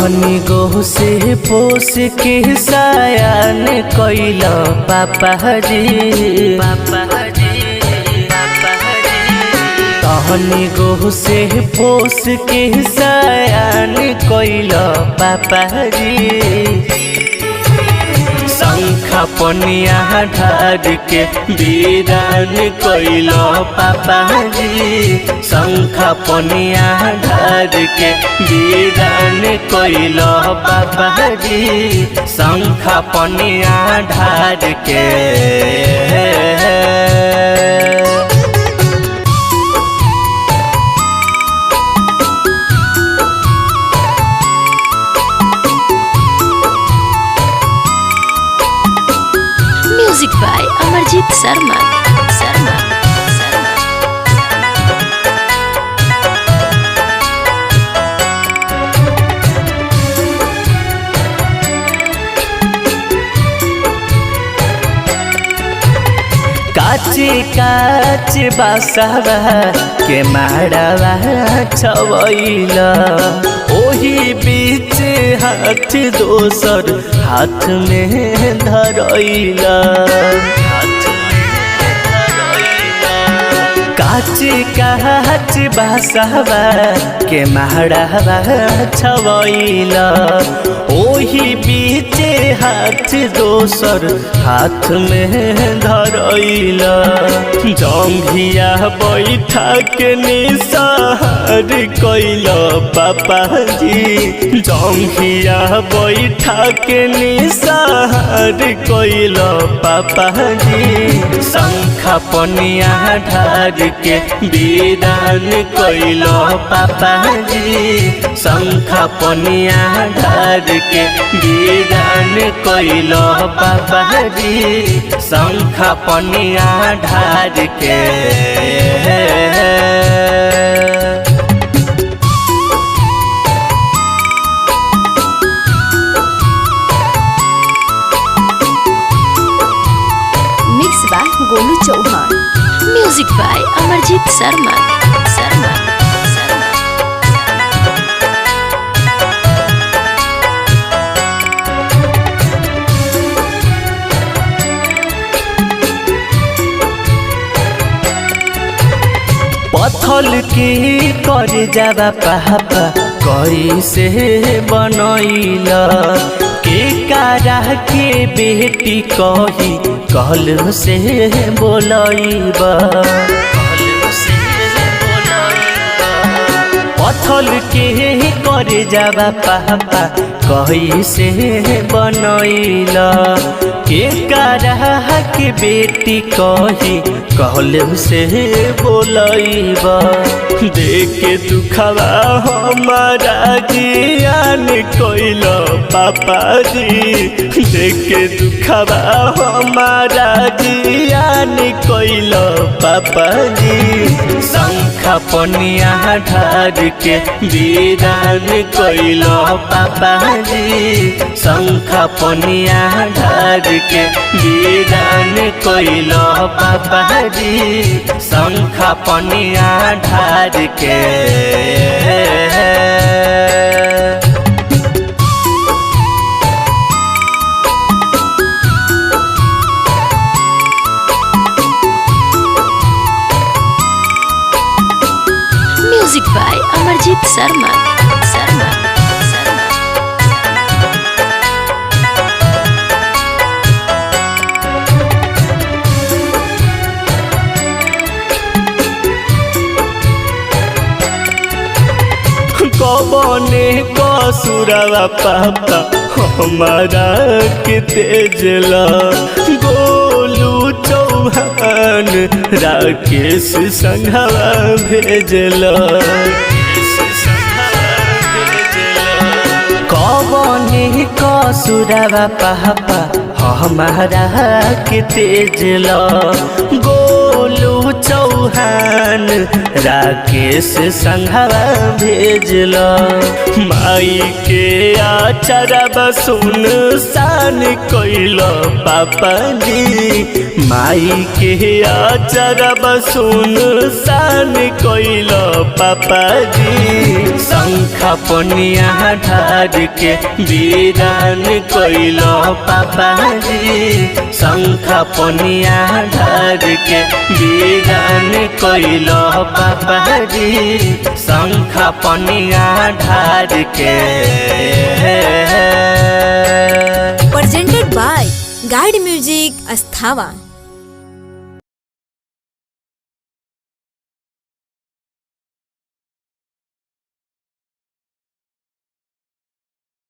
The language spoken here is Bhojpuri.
कहनी गो से पोस के सयान कैल पापा जी कहनी गो से पोस के सयान कैल पापा जी शंख पनिया ढार के वीरान कैल पापा जी शंख पनिया ढार के वीरान कैल पापा जी शंख पनिया ढार के म्यूजिक बाय अमरजीत शर्मा। काचे काचे बासवा के माड़वा छवैल ओही बीच हाथ दोसर हाथ में धरैल काचे काच बासवा के माड़वा छवैल ओही बीच हाथ दोसर हाथ में धरैल जंघिया बैठा के निसार कैल पापा जी जंघिया बैठा के निसार कैल पापा जी शंख पनिया ढार के वीरान कैल पापा जी शंख पनिया ढार के वीरान कैल पापा जी शंख पनिया ढार के mix by Golu Chauhan. Music by Amarjeet Sharma. पत्थल के कर जावा पापा कैसे बनैल के कारा के बेटी कही कहल से बोलैब पत्थल के कर जावा पापा कैसे बनैल के कारा के बेटी कही कहल से बोलैब देखे दुखवा हमारा जियान कैल पापा जी देखे दुखवा हमारा जियान कैल पापा जी शंख पनिया ढार के वीरान कैल पापा जी शंख पनिया ढार के वीरान कैल पापा जी शंख पनिया ढार के म्यूजिक बाय अमरजीत शर्मा। कबने कसुरवा पापा हमारा के तेजला गोलू चौहान राकेश संघवा भेजला कबने कसुरवा पापा हमारा के तेजला गोलू चौहान वीरान राकेश संघवा भेजल। माई के आचरब सुन सान कैल पापा जी, माई के आचरब सुन सान कैल पापा जी। शंख पनिया ढार के वीरान कैल पापा जी, शंख पनिया ढार के वीरान कैल पापा जी, शंख पनिया ढार के। presented by Guide Music Asthava।